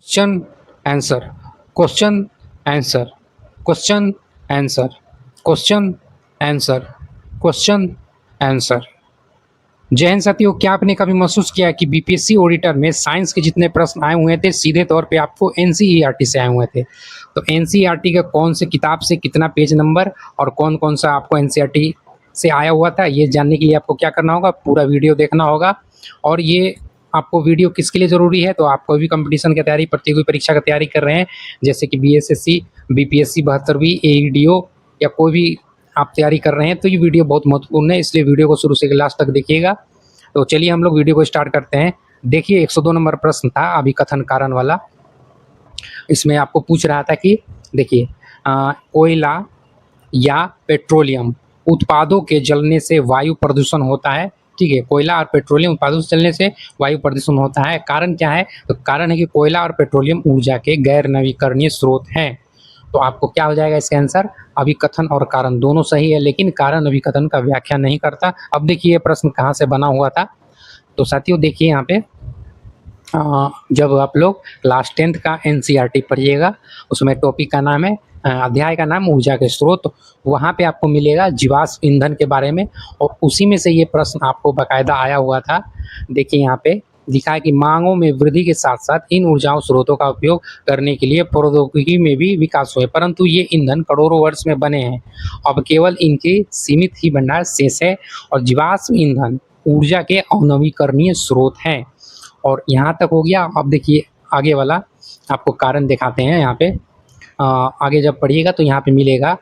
Question answer question answer question answer question answer question answer. जय हिंद साथियों, क्या आपने कभी महसूस किया कि बीपीएससी ऑडिटर में साइंस के जितने प्रश्न आए हुए थे सीधे तौर पे आपको एनसीईआरटी से आए हुए थे। तो एनसीईआरटी का कौन से किताब से कितना पेज नंबर और कौन कौन सा आपको एनसीईआरटी से आया हुआ था, ये जानने के लिए आपको क्या करना होगा, पूरा वीडियो देखना होगा। और ये आपको वीडियो किसके लिए ज़रूरी है, तो आप कोई भी कंपटीशन की तैयारी, प्रतियोगी परीक्षा की तैयारी कर रहे हैं, जैसे कि बीएसएससी, बीपीएससी 72वीं, एईडीओ या कोई भी आप तैयारी कर रहे हैं, तो ये वीडियो बहुत महत्वपूर्ण है, इसलिए वीडियो को शुरू से लास्ट तक देखिएगा। तो चलिए हम लोग वीडियो को स्टार्ट करते हैं। देखिए 102 नंबर प्रश्न था अभिकथन कारण वाला। इसमें आपको पूछ रहा था कि देखिए कोयला या पेट्रोलियम उत्पादों के जलने से वायु प्रदूषण होता है। ठीक है, कोयला और पेट्रोलियम उत्पादों से जलने से वायु प्रदूषण होता है। कारण क्या है, तो कारण है कि कोयला और पेट्रोलियम ऊर्जा के गैर नवीकरणीय स्रोत हैं। तो आपको क्या हो जाएगा इसका आंसर, अभिकथन और कारण दोनों सही है, लेकिन कारण अभिकथन का व्याख्या नहीं करता। अब देखिए प्रश्न कहाँ से बना हुआ था। तो साथियों देखिए यहाँ पे जब आप लोग क्लास 10th का एनसीईआरटी पढ़िएगा, उसमें टॉपिक का नाम है, अध्याय का नाम ऊर्जा के स्रोत, वहाँ पे आपको मिलेगा जीवाश्म ईंधन के बारे में, और उसी में से ये प्रश्न आपको बाकायदा आया हुआ था। देखिए यहाँ पे लिखा है कि मांगों में वृद्धि के साथ साथ इन ऊर्जाओं स्रोतों का उपयोग करने के लिए प्रौद्योगिकी में भी विकास हुए, परंतु ये ईंधन करोड़ों वर्ष में बने हैं। अब केवल इनके सीमित ही भंडार शेष है और जीवाश्म ईंधन ऊर्जा के अनवीकरणीय स्रोत हैं। और यहाँ तक हो गया। अब देखिए आगे वाला आपको कारण दिखाते हैं। यहाँ पे आगे जब पढ़िएगा तो यहाँ पे मिलेगा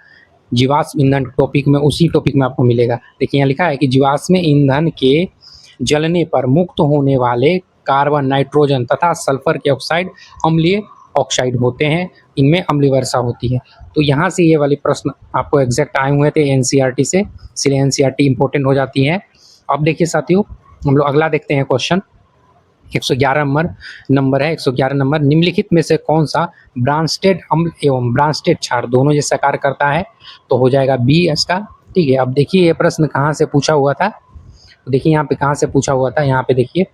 जीवाश्म ईंधन टॉपिक में, उसी टॉपिक में आपको मिलेगा। देखिए यहाँ लिखा है कि जीवाश्म ईंधन के जलने पर मुक्त होने वाले कार्बन, नाइट्रोजन तथा सल्फर के ऑक्साइड अम्लीय ऑक्साइड होते हैं, इनमें अम्लीय वर्षा होती है। तो यहाँ से ये वाले प्रश्न आपको एग्जैक्ट आए हुए थे एनसीईआरटी से, इसलिए एनसीईआरटी इंपॉर्टेंट हो जाती है। अब देखिए साथियों हम लोग अगला देखते हैं क्वेश्चन। 111 नंबर है। 111 नंबर, निम्नलिखित में से कौन सा ब्रांस्टेड अम्ल एवं ब्रांस्टेड क्षार दोनों जैसा कार्य करता है, तो हो जाएगा बी इसका। ठीक है, अब देखिए ये प्रश्न कहाँ से पूछा हुआ था, तो देखिए यहाँ पे कहाँ से पूछा हुआ था। यहाँ पे देखिए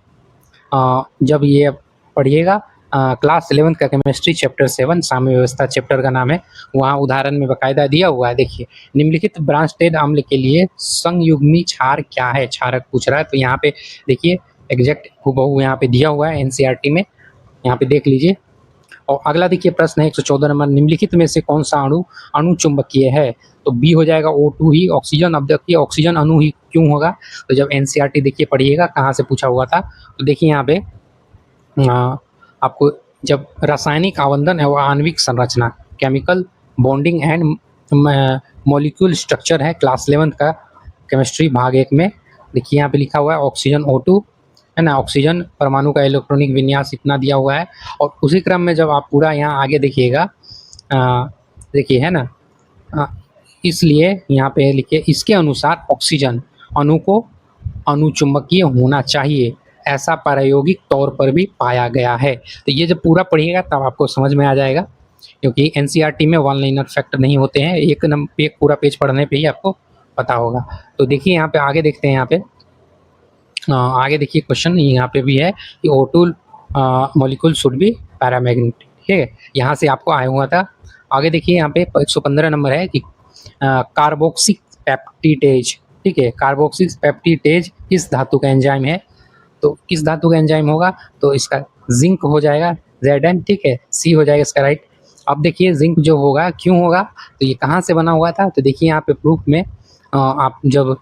जब ये पढ़िएगा क्लास 11th का केमिस्ट्री चैप्टर 7 साम्य व्यवस्था चैप्टर का नाम है, वहाँ उदाहरण में बाकायदा दिया हुआ है। देखिए निम्नलिखित ब्रांस्टेड अम्ल के लिए संयुग्मी क्षार क्या है, क्षारक पूछ रहा है। तो यहाँ पे देखिए एग्जैक्ट हूबहू यहाँ पे दिया हुआ है एनसीईआरटी में, यहाँ पे देख लीजिए। और अगला देखिए प्रश्न है 114 नंबर, निम्नलिखित में से कौन सा अणु अणुचुंबकीय है, तो बी हो जाएगा O2 ही, ऑक्सीजन। अब देखिए ऑक्सीजन अणु ही क्यों होगा, तो जब एनसीईआरटी देखिए पढ़िएगा कहाँ से पूछा हुआ था, तो देखिए यहाँ पे आपको जब रासायनिक आवंधन है, वह आणविक संरचना, chemical bonding and molecule structure है, क्लास 11th का केमिस्ट्री भाग 1 में। देखिए यहाँ पे लिखा हुआ है ऑक्सीजन O2 है ना, ऑक्सीजन परमाणु का इलेक्ट्रॉनिक विन्यास इतना दिया हुआ है। और उसी क्रम में जब आप पूरा यहाँ आगे देखिएगा, देखिए है ना, इसलिए यहाँ पे लिखिए इसके अनुसार ऑक्सीजन अणु को अणुचुंबकीय होना चाहिए, ऐसा प्रायोगिक तौर पर भी पाया गया है। तो ये जब पूरा पढ़िएगा तब आपको समझ में आ जाएगा, क्योंकि एनसीईआरटी में वन लाइनर फैक्ट नहीं होते हैं, एक पूरा पेज पढ़ने पे ही आपको पता होगा। तो देखिए यहाँ पे आगे देखते हैं। यहाँ पे आगे देखिए क्वेश्चन यहाँ पे भी है कि O2 molecule should be paramagnetic. ठीक है, यहाँ से आपको आया हुआ था। आगे देखिए यहाँ पे 115 नंबर है कि कार्बोक्सिक पेप्टिडेज। ठीक है, कार्बोक्सिक पेप्टिडेज किस धातु का एंजाइम है, तो किस धातु का एंजाइम होगा, तो इसका जिंक हो जाएगा, Zn। ठीक है, सी हो जाएगा इसका राइट। अब देखिए जिंक जो होगा क्यों होगा, तो ये कहाँ से बना हुआ था, तो देखिए यहाँ पे प्रूफ में आप जब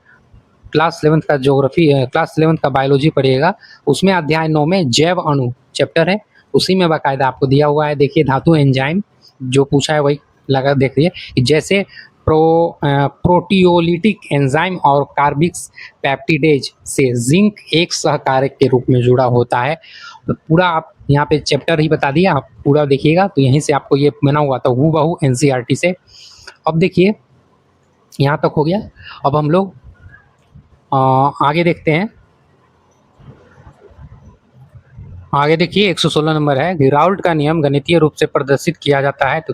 क्लास 11th का ज्योग्राफी, क्लास 11th का बायोलॉजी पढ़िएगा, उसमें अध्याय 9 में जैव अणु चैप्टर है, उसी में बाकायदा आपको दिया हुआ है। देखिए धातु एंजाइम जो पूछा है वही लगा देखिए कि जैसे प्रोटियोलिटिक एंजाइम और कार्बिक्स पेप्टिडेज से जिंक एक सहकारक के रूप में जुड़ा होता है। तो पूरा आप यहाँ पे चैप्टर ही बता दिया, आप पूरा देखिएगा तो यहीं से आपको ये बना हुआ था हूबहू एनसीईआरटी से। अब देखिए यहाँ तक हो गया। अब हम लोग आगे देखते हैं। आगे देखिए 116 नंबर है कि राउल्ट का नियम गणितीय रूप से प्रदर्शित किया जाता है, तो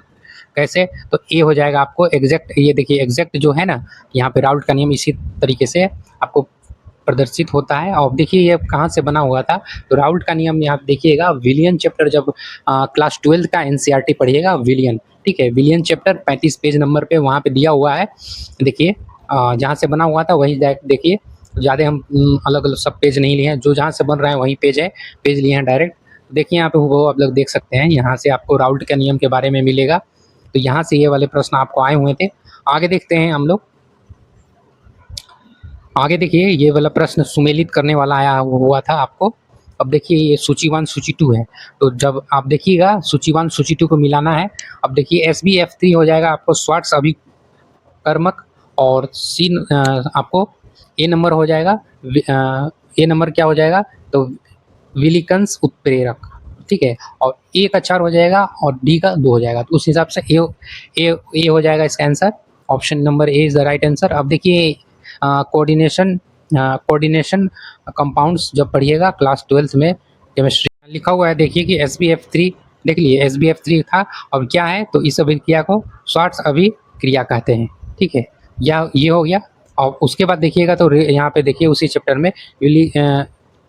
कैसे, तो ए हो जाएगा आपको एग्जैक्ट। ये देखिए एग्जैक्ट जो है ना, यहाँ पे राउल्ट का नियम इसी तरीके से आपको प्रदर्शित होता है। और देखिए ये कहाँ से बना हुआ था, तो राउल्ट का नियम यहाँ देखिएगा, विलियन चैप्टर जब क्लास 12 का एनसीईआरटी पढ़िएगा, विलियन, ठीक है, विलियन चैप्टर 35 पेज नंबर पे वहाँ पे दिया हुआ है। देखिए जहाँ से बना हुआ था वही देखिए, ज़्यादा हम अलग अलग सब पेज नहीं लिए हैं, जो जहाँ से बन रहा है वही पेज है, पेज लिए हैं डायरेक्ट। देखिए यहाँ पे वो आप लोग देख सकते हैं, यहाँ से आपको राउल्ट के नियम के बारे में मिलेगा। तो यहाँ से ये वाले प्रश्न आपको आए हुए थे। आगे देखते हैं हम लोग। आगे देखिए ये वाला प्रश्न सुमेलित करने वाला आया हुआ था आपको। अब देखिए ये सूची 1 सूची 2 है, तो जब आप देखिएगा सूची 1 सूची 2 को मिलाना है। अब देखिए SBF3 हो जाएगा आपको स्वार्ट्स अभिकर्मक, और सी आपको ए नंबर हो जाएगा, ए नंबर क्या हो जाएगा, तो विलिकंस उत्प्रेरक, ठीक है, और ए का 4 हो जाएगा और डी का 2 हो जाएगा। तो उस हिसाब से ए हो जाएगा इसका answer. Option number A is the right answer. अब देखिए कोऑर्डिनेशन कंपाउंड्स जब पढ़िएगा क्लास 12 में केमिस्ट्री, लिखा हुआ है देखिए कि SBF3, देख लिए SBF3 था। अब क्या है, तो इस अभिक्रिया को स्वार्ट्स अभिक्रिया कहते हैं, ठीक है, या ये हो गया। और उसके बाद देखिएगा तो यहाँ पे देखिए उसी चैप्टर में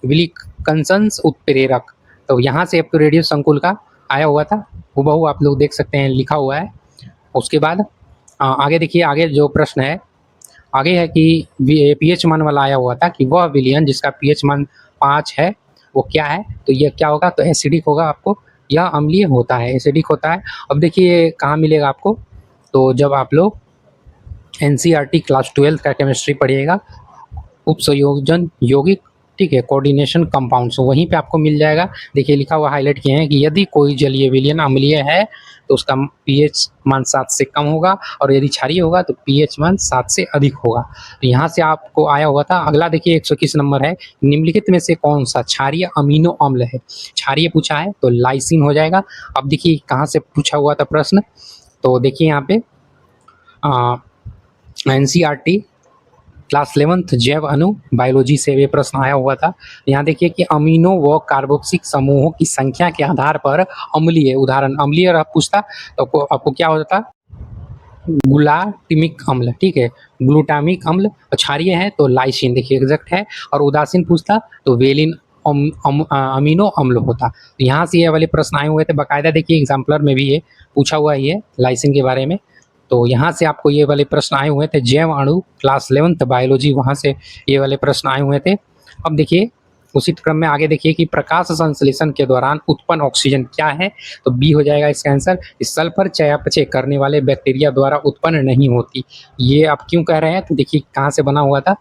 विलिकंसन्स उत्प्रेरक, तो यहाँ से आपको रेडियो संकुल का आया हुआ था, हूबहू आप लोग देख सकते हैं लिखा हुआ है। उसके बाद आगे देखिए, आगे जो प्रश्न है आगे है कि pH मान वाला आया हुआ था कि वह विलियन जिसका pH मान 5 है वो क्या है, तो ये क्या होगा, तो एसिडिक होगा आपको, यह अम्लीय होता है, एसिडिक होता है। अब देखिए कहाँ मिलेगा आपको, तो जब आप लोग एनसीईआरटी क्लास 12 का केमिस्ट्री पढ़िएगा, उपसंयोजन यौगिक, ठीक है, कोऑर्डिनेशन कंपाउंड्स, वहीं पे आपको मिल जाएगा। देखिए लिखा हुआ हाईलाइट किए हैं कि यदि कोई जलीय विलयन अम्लीय है तो उसका pH मान 7 से कम होगा, और यदि क्षारीय होगा तो pH मान 7 से अधिक होगा। तो यहाँ से आपको आया हुआ था। अगला देखिए 121 नंबर है, निम्नलिखित में से कौन सा क्षारीय अमीनो अम्ल है, क्षारीय पूछा है तो लाइसिन हो जाएगा। अब देखिए कहाँ से पूछा हुआ था प्रश्न, तो देखिए यहाँ पे एनसीईआरटी क्लास 11 जैव अणु बायोलॉजी से ये प्रश्न आया हुआ था। यहाँ देखिए कि अमीनो व कार्बोक्सिक समूहों की संख्या के आधार पर अम्लीय, उदाहरण अम्लीय पूछता तो आपको क्या होता, ग्लूटामिक अम्ल, ठीक है, ग्लूटामिक अम्ल। क्षारीय है तो लाइसिन, देखिए एग्जैक्ट है। और उदासीन पूछता तो वेलिन अमीनो अम्ल होता। तो यहाँ से ये वाले प्रश्न आए हुए थे बाकायदा, देखिए एग्जाम्पलर में भी ये पूछा हुआ है ये लाइसिन के बारे में। तो यहाँ से आपको ये वाले प्रश्न आए हुए थे, जैव अणु क्लास 11 बायोलॉजी, वहाँ से ये वाले प्रश्न आए हुए थे। अब देखिए उसी क्रम में आगे देखिए कि प्रकाश संश्लेषण के दौरान उत्पन्न ऑक्सीजन क्या है, तो बी हो जाएगा इसका आंसर। इस सल्फर चयापचय करने वाले बैक्टीरिया द्वारा उत्पन्न नहीं होती। ये आप क्यों कह रहे हैं, तो देखिए कहाँ से बना हुआ था,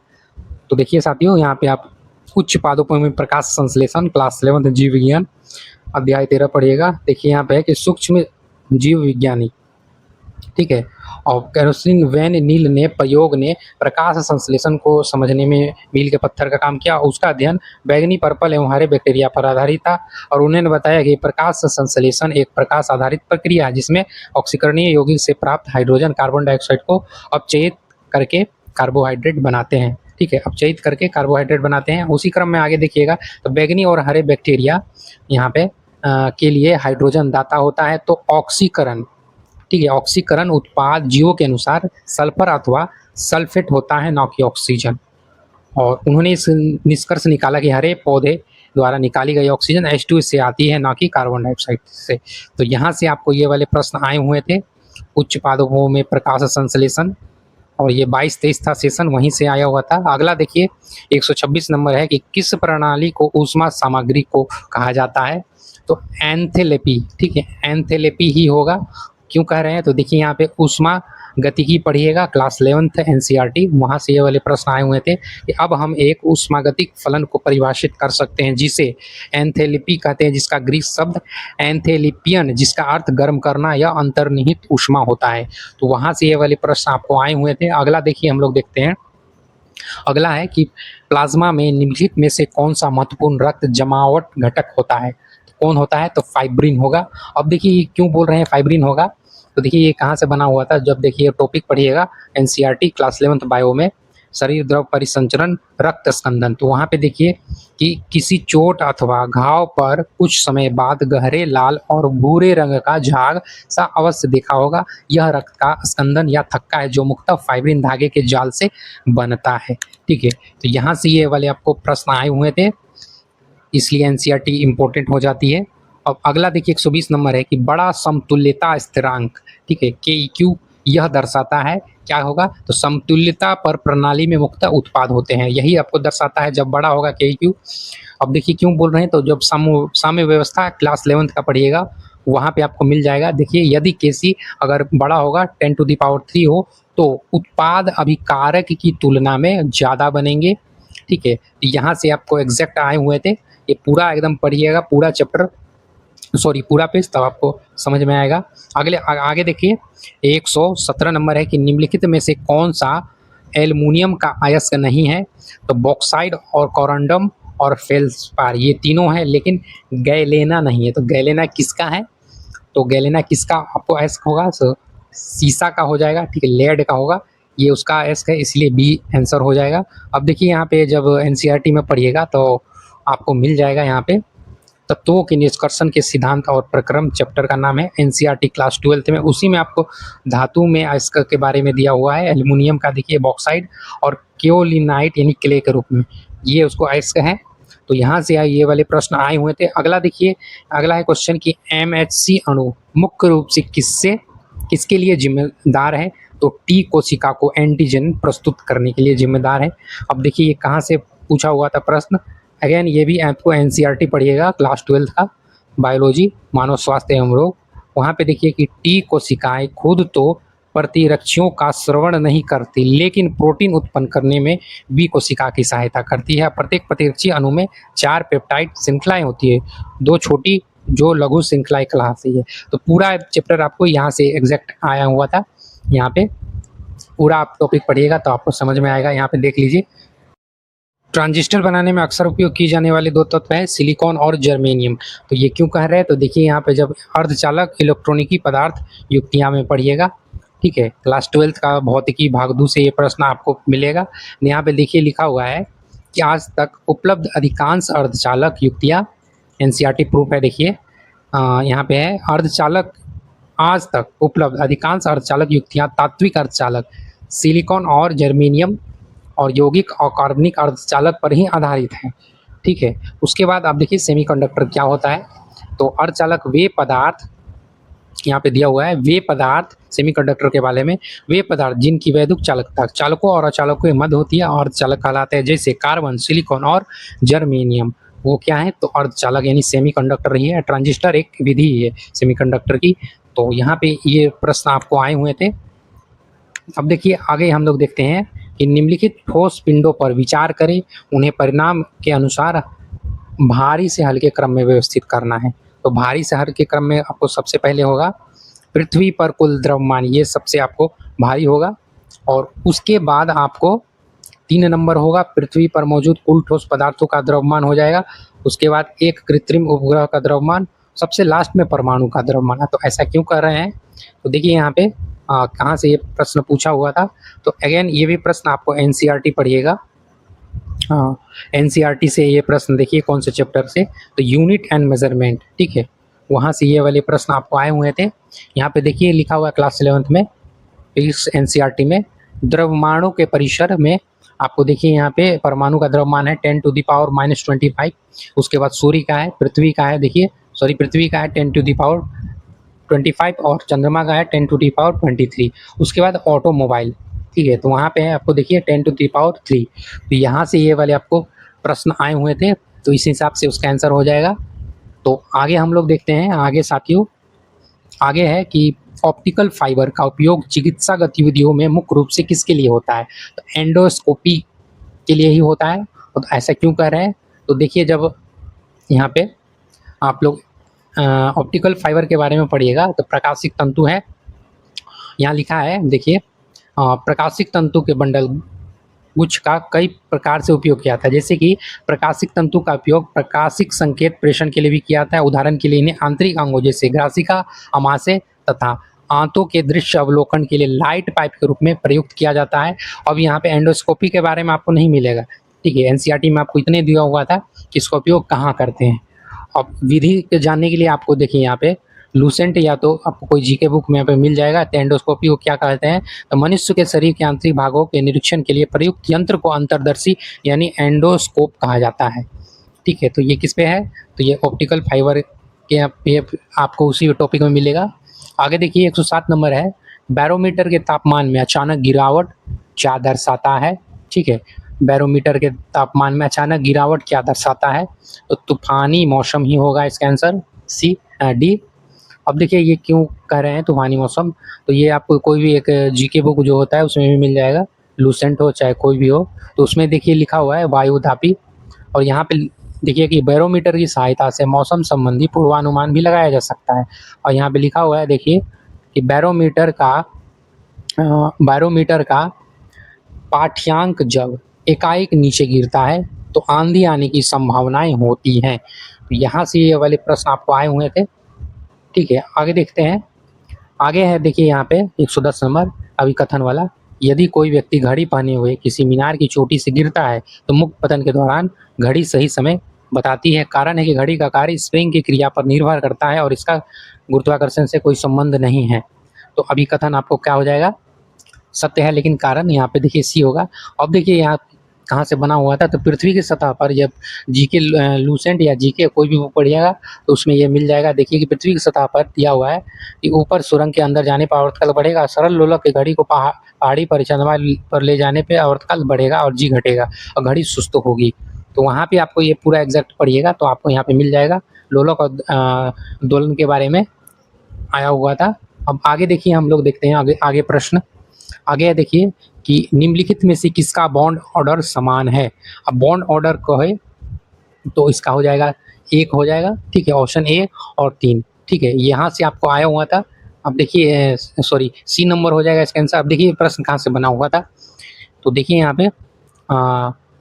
तो देखिए साथियों यहाँ पे आप उच्च पादपों में प्रकाश संश्लेषण क्लास 11 जीव विज्ञान अध्याय 13 पढ़िएगा। देखिए यहाँ पे है कि सूक्ष्म जीव विज्ञानी, ठीक है, और कैरोसिन वैन नील ने प्रयोग ने प्रकाश संश्लेषण को समझने में मील के पत्थर का काम किया। उसका अध्ययन बैंगनी पर्पल एवं हरे बैक्टीरिया पर आधारित था, और उन्होंने बताया कि प्रकाश संश्लेषण एक प्रकाश आधारित प्रक्रिया है जिसमें ऑक्सीकरणीय यौगिक से प्राप्त हाइड्रोजन कार्बन डाइऑक्साइड को अपचयित करके कार्बोहाइड्रेट बनाते हैं, ठीक है, अपचयित करके कार्बोहाइड्रेट बनाते हैं। उसी क्रम में आगे देखिएगा तो बैंगनी और हरे बैक्टीरिया यहाँ पे के लिए हाइड्रोजन दाता होता है, तो ऑक्सीकरण, ठीक है, ऑक्सीकरण उत्पाद जीवों के अनुसार सल्फर अथवा सल्फेट होता है, न कि ऑक्सीजन। और उन्होंने इस निष्कर्ष निकाला कि हरे पौधे द्वारा निकाली गई ऑक्सीजन H2 से आती है, न कि कार्बन डाइऑक्साइड से। तो यहाँ से आपको ये वाले प्रश्न आए हुए थे, उच्च पादपों में प्रकाश संश्लेषण, और ये 22-23 था सेशन, वहीं से आया हुआ था। अगला देखिए 126 नंबर है कि किस प्रणाली को ऊष्मा सामग्री को कहा जाता है, तो एंथैल्पी, ठीक है, एंथैल्पी ही होगा। क्यों कह रहे हैं, तो देखिए यहाँ पे ऊष्मा गतिकी पढ़िएगा क्लास 11 एनसीईआरटी, वहाँ से ये वाले प्रश्न आए हुए थे कि अब हम एक ऊष्मागतिक फलन को परिभाषित कर सकते हैं जिसे एंथैल्पी कहते हैं, जिसका ग्रीक शब्द एंथैल्पियन, जिसका अर्थ गर्म करना या अंतर्निहित ऊष्मा होता है। तो वहाँ से ये वाले प्रश्न आपको आए हुए थे। अगला देखिए हम लोग देखते हैं, अगला है कि प्लाज्मा में निम्नलिखित में से कौन सा महत्वपूर्ण रक्त जमावट घटक होता है, तो कौन होता है, तो फाइब्रिन होगा। अब देखिए क्यों बोल रहे हैं फाइब्रिन होगा, तो देखिए ये कहाँ से बना हुआ था, जब देखिए टॉपिक पढ़िएगा एनसीईआरटी क्लास 11 बायो में, शरीर द्रव परिसंचरण, रक्त स्कंदन। तो वहाँ पे देखिए कि किसी चोट अथवा घाव पर कुछ समय बाद गहरे लाल और भूरे रंग का झाग सा अवश्य देखा होगा। यह रक्त का स्कंदन या थक्का है जो मुख्यतः फाइब्रिन धागे के जाल से बनता है। ठीक है, तो यहाँ से ये वाले आपको प्रश्न आए हुए थे, इसलिए एनसीईआरटी इंपॉर्टेंट हो जाती है। अब अगला देखिए 120 नंबर है कि बड़ा समतुल्यता स्थिरांक, ठीक है, के क्यू, यह दर्शाता है क्या होगा, तो समतुल्यता पर प्रणाली में मुख्यतः उत्पाद होते हैं, यही आपको दर्शाता है जब बड़ा होगा के क्यू। अब देखिए क्यों बोल रहे हैं, तो जब साम्य व्यवस्था क्लास 11th का पढ़िएगा वहाँ पे आपको मिल जाएगा। देखिए यदि केसी अगर बड़ा होगा 10⁻³ हो तो उत्पाद अभिकारक की तुलना में ज़्यादा बनेंगे। ठीक है, यहाँ से आपको एग्जैक्ट आए हुए थे, ये पूरा एकदम पढ़िएगा, पूरा चैप्टर, सॉरी पूरा पेज, तब आपको समझ में आएगा। आगे देखिए 117 नंबर है कि निम्नलिखित में से कौन सा एल्युमिनियम का अयस्क नहीं है, तो बॉक्साइड और कोरंडम और फेल्सपार ये तीनों हैं, लेकिन गैलेना नहीं है। तो गैलेना किसका है, तो गैलेना किसका आपको अयस्क होगा, तो सीसा का हो जाएगा। ठीक है, लेड का होगा, ये उसका अयस्क है, इसलिए बी आंसर हो जाएगा। अब देखिए यहाँ पे जब एनसीईआरटी में पढ़िएगा तो आपको मिल जाएगा यहाँ पे तत्वों के निष्कर्षण के सिद्धांत और प्रक्रम, चैप्टर का नाम है एनसीईआरटी क्लास 12th में। उसी में आपको धातु में अयस्क के बारे में दिया हुआ है, एल्युमिनियम का देखिए बॉक्साइड और केओलिनाइट यानी क्ले के रूप में, ये उसको अयस्क है। तो यहाँ से ये वाले प्रश्न आए हुए थे। अगला देखिए, अगला है क्वेश्चन कि MHC अणु मुख्य रूप से किसके लिए जिम्मेदार है, तो टी कोशिका को एंटीजन प्रस्तुत करने के लिए जिम्मेदार है। अब देखिए ये कहाँ से पूछा हुआ था प्रश्न, अगेन ये भी आपको एनसीईआरटी पढ़िएगा क्लास 12th का, बायोलॉजी, मानव स्वास्थ्य एवं रोग। वहाँ पे देखिए कि टी कोशिकाएं खुद तो प्रतिरक्षियों का श्रवण नहीं करती, लेकिन प्रोटीन उत्पन्न करने में बी कोशिका की सहायता करती है। प्रत्येक प्रतिरक्षी अणु में 4 पेप्टाइड श्रृंखलाएं होती है, 2 छोटी जो लघु श्रृंखलाएं कहलाती है। तो पूरा चैप्टर आपको यहाँ से एग्जैक्ट आया हुआ था, यहाँ पे पूरा आप टॉपिक पढ़िएगा तो आपको समझ में आएगा। यहाँ पे देख लीजिए, ट्रांजिस्टर बनाने में अक्सर उपयोग की जाने वाले 2 तत्व है सिलिकॉन और जर्मेनियम। तो ये क्यों कह रहे हैं, तो देखिए यहाँ पे जब अर्धचालक इलेक्ट्रॉनिकी पदार्थ युक्तियाँ में पढ़िएगा, ठीक है, क्लास 12th का भौतिकी भाग 2 से ये प्रश्न आपको मिलेगा। यहाँ पे देखिए लिखा हुआ है कि आज तक उपलब्ध अधिकांश अर्धचालक युक्तियाँ, एनसीईआरटी प्रूफ है, देखिए यहाँ पे है अर्धचालक, आज तक उपलब्ध अधिकांश अर्धचालक युक्तियाँ तात्विक अर्धचालक सिलिकॉन और जर्मेनियम और यौगिक और कार्बनिक अर्धचालक पर ही आधारित है। ठीक है, उसके बाद आप देखिए सेमीकंडक्टर क्या होता है, तो अर्धचालक वे पदार्थ, यहाँ पे दिया हुआ है वे पदार्थ सेमीकंडक्टर के बारे में, वे पदार्थ जिनकी वैद्युत चालकता चालकों और अचालकों के मध्य होती है और अर्धचालक कहलाते हैं, जैसे कार्बन, सिलिकॉन और जर्मेनियम, वो क्या है, तो अर्धचालक यानी सेमीकंडक्टर ही है। ट्रांजिस्टर एक विधि है सेमीकंडक्टर की। तो यहाँ पे ये प्रश्न आपको आए हुए थे। अब देखिए आगे हम लोग देखते हैं कि निम्नलिखित ठोस पिंडों पर विचार करें, उन्हें परिणाम के अनुसार भारी से हल्के क्रम में व्यवस्थित करना है। तो भारी से हल्के क्रम में आपको सबसे पहले होगा पृथ्वी पर कुल द्रव्यमान, ये सबसे आपको भारी होगा, और उसके बाद आपको 3 नंबर होगा पृथ्वी पर मौजूद कुल ठोस पदार्थों का द्रव्यमान हो जाएगा। उसके बाद एक कृत्रिम उपग्रह का द्रव्यमान, सबसे लास्ट में परमाणु का द्रव्यमान है। तो ऐसा क्यों कर रहे हैं, तो देखिए यहाँ पे कहाँ से ये प्रश्न पूछा हुआ था, तो अगेन ये भी प्रश्न आपको एनसीईआरटी पढ़िएगा। हाँ, एनसीईआरटी से ये प्रश्न देखिए कौन से चैप्टर से, तो यूनिट एंड मेजरमेंट, ठीक है, वहाँ से ये वाले प्रश्न आपको आए हुए थे। यहाँ पे देखिए लिखा हुआ है क्लास 11th में इस एनसीईआरटी में, द्रव्यमाणों के परिसर में आपको देखिए यहाँ पे परमाणु का द्रव्यमान है 10⁻⁻25। उसके बाद सूर्य का है, पृथ्वी का है, देखिए सॉरी पृथ्वी का है 10⁻25 और चंद्रमा का है 10⁻23। उसके बाद ऑटोमोबाइल, ठीक है, तो वहाँ पे है आपको देखिए 10⁻3। तो यहाँ से ये वाले आपको प्रश्न आए हुए थे, तो इस हिसाब से उसका आंसर हो जाएगा। तो आगे हम लोग देखते हैं, आगे साथियों आगे है कि ऑप्टिकल फाइबर का उपयोग चिकित्सा गतिविधियों में मुख्य रूप से किसके लिए होता है, तो एंडोस्कोपी के लिए ही होता है। तो ऐसा क्यों कह रहे हैं, तो देखिए जब यहाँ पे आप लोग ऑप्टिकल फाइबर के बारे में पढ़िएगा तो प्रकाशिक तंतु है, यहाँ लिखा है देखिए प्रकाशिक तंतु के बंडल गुच्छ का कई प्रकार से उपयोग किया जाता है, जैसे कि प्रकाशिक तंतु का उपयोग प्रकाशिक संकेत प्रेषण के लिए भी किया जाता है। उदाहरण के लिए इन्हें आंतरिक अंगों जैसे ग्रासिका, अमाशय तथा आंतों के दृश्य अवलोकन के लिए लाइट पाइप के रूप में प्रयुक्त किया जाता है। अब यहाँ पे एंडोस्कोपी के बारे में आपको नहीं मिलेगा, ठीक है। एनसीईआरटी में आपको इतने दिया हुआ था कि इसका उपयोग कहाँ करते हैं। अब विधि के जानने के लिए आपको देखिए यहाँ पे लूसेंट या तो आपको कोई जीके बुक में यहाँ पे मिल जाएगा। तो एंडोस्कोपी को क्या कहते हैं, तो मनुष्य के शरीर के आंतरिक भागों के निरीक्षण के लिए प्रयुक्त यंत्र को अंतर्दर्शी यानी एंडोस्कोप कहा जाता है, ठीक है। तो ये किस पे है, तो ये ऑप्टिकल फाइबर के ये आपको उसी टॉपिक में मिलेगा। आगे देखिए 107 नंबर है, बैरोमीटर के तापमान में अचानक गिरावट क्या दर्शाता है, ठीक है। बैरोमीटर के तापमान में अचानक गिरावट क्या दर्शाता है, तो तूफानी मौसम ही होगा इसका आंसर, सी डी। अब देखिए ये क्यों कह रहे हैं तूफानी मौसम, तो ये आपको कोई भी एक जीके बुक जो होता है उसमें भी मिल जाएगा, लूसेंट हो चाहे कोई भी हो। तो उसमें देखिए लिखा हुआ है वायुधापी, और यहाँ पे देखिए कि बैरोमीटर की सहायता से मौसम संबंधी पूर्वानुमान भी लगाया जा सकता है। और यहाँ पे लिखा हुआ है देखिए कि बैरोमीटर का पाठ्यांक जब एकाएक नीचे गिरता है तो आंधी आने की संभावनाएं होती हैं। तो यहाँ से ये वाले प्रश्न आपको आए हुए थे, ठीक है। आगे देखते हैं, आगे है देखिए यहाँ पे 110 नंबर अभिकथन वाला, यदि कोई व्यक्ति घड़ी पहने हुए किसी मीनार की चोटी से गिरता है तो मुक्त पतन के दौरान घड़ी सही समय बताती है। कारण है कि घड़ी का कार्य स्प्रिंग की क्रिया पर निर्भर करता है और इसका गुरुत्वाकर्षण से कोई संबंध नहीं है। तो अभिकथन आपको क्या हो जाएगा, सत्य है, लेकिन कारण यहाँ पे देखिए सी होगा। अब देखिए यहाँ कहाँ से बना हुआ था, तो पृथ्वी की सतह पर जब जीके लूसेंट या जीके कोई भी बुक पढ़िएगा तो उसमें ये मिल जाएगा। देखिए कि पृथ्वी की सतह पर दिया हुआ है कि ऊपर सुरंग के अंदर जाने पर आवर्तकाल बढ़ेगा, सरल लोलक की घड़ी को पहाड़ी पर चंद्रमा पर ले जाने पर आवर्तकाल बढ़ेगा और जी घटेगा और घड़ी सुस्त होगी। तो वहाँ पे आपको ये पूरा एग्जैक्ट पढ़िएगा तो आपको यहाँ पे मिल जाएगा, लोलक और दोलन के बारे में आया हुआ था। अब आगे देखिए हम लोग देखते हैं आगे प्रश्न। आगे देखिए कि निम्नलिखित में से किसका बॉन्ड ऑर्डर समान है। अब बॉन्ड ऑर्डर कहे तो इसका हो जाएगा एक हो जाएगा, ठीक है, ऑप्शन ए और 3, ठीक है। यहाँ से आपको आया हुआ था। अब देखिए सॉरी सी नंबर हो जाएगा इसका आंसर। अब देखिए प्रश्न कहाँ से बना हुआ था, तो देखिए यहाँ पे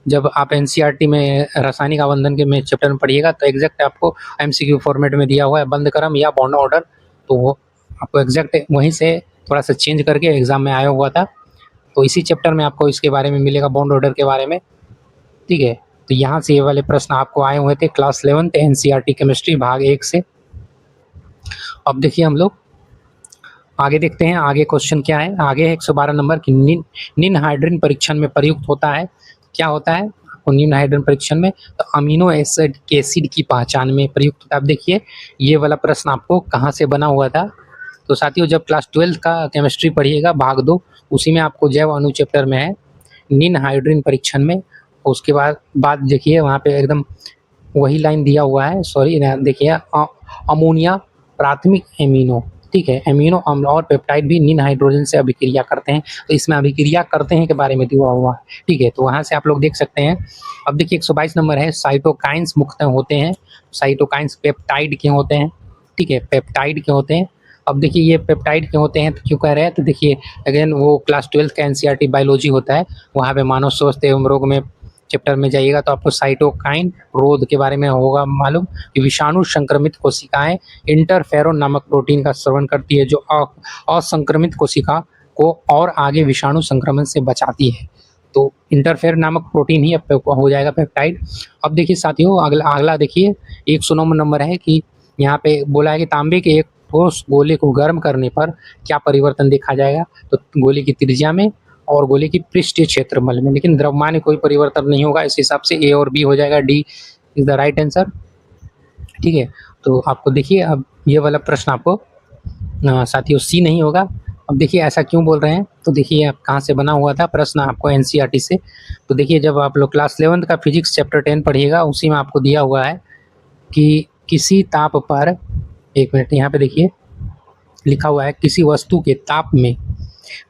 जब आप एनसीईआरटी में रासायनिक आबंधन के में चैप्टर में पढ़िएगा तो एग्जैक्ट आपको एमसीक्यू फॉर्मेट में दिया हुआ है बंद क्रम या बॉन्ड ऑर्डर, तो वो आपको एग्जैक्ट वहीं से थोड़ा सा चेंज करके एग्जाम में आया हुआ था। तो इसी चैप्टर में आपको इसके बारे में मिलेगा, बॉन्ड ऑर्डर के बारे में, ठीक है। तो यहाँ से ये वाले प्रश्न आपको आए हुए थे क्लास 11 एनसीईआरटी केमिस्ट्री भाग 1 से। अब देखिए हम लोग आगे देखते हैं, आगे क्वेश्चन क्या है। आगे है 112 नंबर की निम्न हाइड्रोजन परीक्षण में प्रयुक्त होता है, क्या होता है आपको निम्न हाइड्रोजन परीक्षण में, तो अमीनो एसिड की पहचान में प्रयुक्त होता है। अब देखिए ये वाला प्रश्न आपको कहाँ से बना हुआ था, तो साथियों जब क्लास 12 का केमिस्ट्री पढ़िएगा भाग 2 उसी में आपको जैव अणु चैप्टर में है निम्न हाइड्रोजन परीक्षण में। उसके बाद देखिए वहाँ पे एकदम वही लाइन दिया हुआ है, सॉरी देखिए अमोनिया प्राथमिक एमिनो, ठीक है, एमिनो अम्ल और पेप्टाइड भी निम्न हाइड्रोजन से अभिक्रिया करते हैं। तो इसमें अभिक्रिया करते हैं के बारे में दिया हुआ है, ठीक है। तो वहाँ से आप लोग देख सकते हैं। अब देखिए 122 नंबर है, साइटोकाइंस मुख्यतः होते हैं, साइटोकाइंस पेप्टाइड के होते हैं, ठीक है, पेप्टाइड के होते हैं। अब देखिए ये पेप्टाइड के होते हैं तो क्यों कह रहे हैं, तो देखिए अगेन वो क्लास 12 का एनसीईआरटी बायोलॉजी होता है, वहाँ पे मानव स्वास्थ्य एवं रोग में चैप्टर में जाइएगा तो आपको साइटोकाइन रोध के बारे में होगा मालूम कि विषाणु संक्रमित कोशिकाएं इंटरफेरोन नामक प्रोटीन का स्रवण करती है जो असंक्रमित कोशिका को और आगे विषाणु संक्रमण से बचाती है। तो इंटरफेर नामक प्रोटीन ही हो जाएगा पेप्टाइड। अब देखिए साथियों अगला देखिए 109 नंबर है कि यहाँ पे बोला है कि तांबे के एक ठोस गोले को गर्म करने पर क्या परिवर्तन देखा जाएगा, तो गोले की त्रिज्या में और गोले की पृष्ठीय क्षेत्रफल में, लेकिन द्रव्यमान में कोई परिवर्तन नहीं होगा। इस हिसाब से ए और बी हो जाएगा, D is the right answer, ठीक है। तो आपको देखिए अब ये वाला प्रश्न आपको साथियों सी नहीं होगा। अब देखिए ऐसा क्यों बोल रहे हैं, तो देखिए आप कहाँ से बना हुआ था प्रश्न आपको एनसीईआरटी से। तो देखिए जब आप लोग क्लास 11 का फिजिक्स चैप्टर 10 पढ़िएगा उसी में आपको दिया हुआ है कि किसी ताप पर, एक मिनट यहाँ पे देखिए लिखा हुआ है, किसी वस्तु के ताप में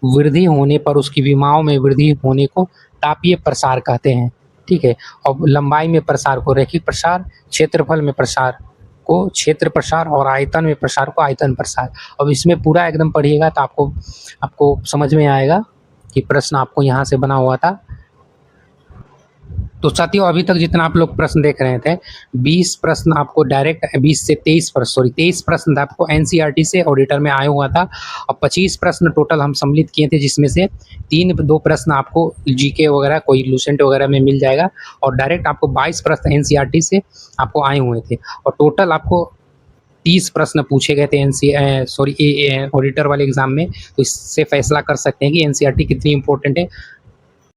वृद्धि होने पर उसकी विमाओं में वृद्धि होने को तापीय प्रसार कहते हैं, ठीक है। और लंबाई में प्रसार को रैखिक प्रसार, क्षेत्रफल में प्रसार को क्षेत्र प्रसार और आयतन में प्रसार को आयतन प्रसार। अब इसमें पूरा एकदम पढ़िएगा तो आपको समझ में आएगा कि प्रश्न आपको यहाँ से बना हुआ था। तो साथियों अभी तक जितना आप लोग प्रश्न देख रहे थे 20 प्रश्न आपको डायरेक्ट 20 से 23 प्रश्न सॉरी 23 प्रश्न आपको एनसीईआरटी से ऑडिटर में आया हुआ था और 25 प्रश्न टोटल हम सम्मिलित किए थे, जिसमें से 2 प्रश्न आपको जीके वगैरह कोई लूसेंट वगैरह में मिल जाएगा और डायरेक्ट आपको 22 प्रश्न एनसीईआरटी से आपको आए हुए थे और टोटल आपको 30 प्रश्न पूछे गए थे ऑडिटर वाले एग्जाम में। तो इससे फैसला कर सकते हैं कि एनसीईआरटी कितनी इंपॉर्टेंट है